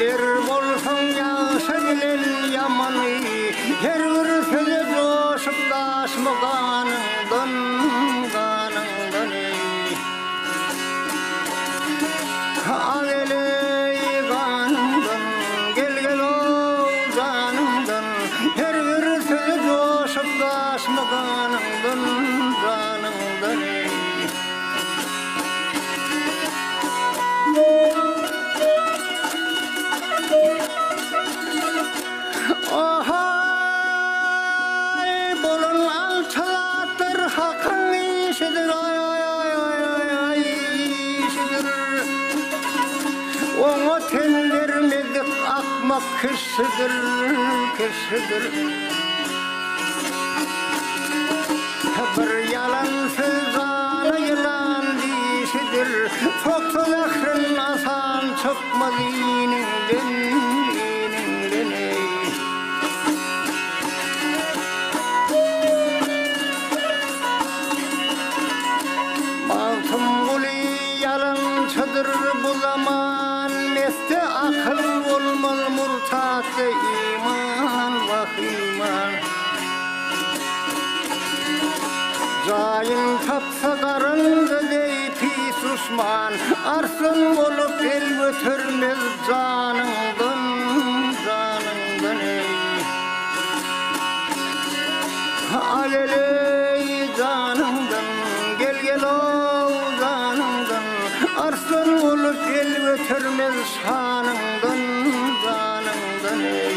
bilir bolsaň ýaşa bilen ýamany, her bir söze joşup daşmaganyňdan ganyňdan agele ganyňdan gelgel o ganyňdan, her bir söze joşup daşmaganyňdan ganyňdan Oňa tellermedik akmak kişidir, kişidir. Bir yalan söz ana yalan dişidir. Toksul ahrin asan çıkmaz ininden, ininden ey. Masum guli yalançıdır bu zaman, meste akıl olmaz murtatı iman vah iman. Cayın tapsa karındı dey pis Osman, arslan olup el götürmez canından, canından ey. Agele canından gel gel o canından, arslan olup el götürmez şanından, canından ey.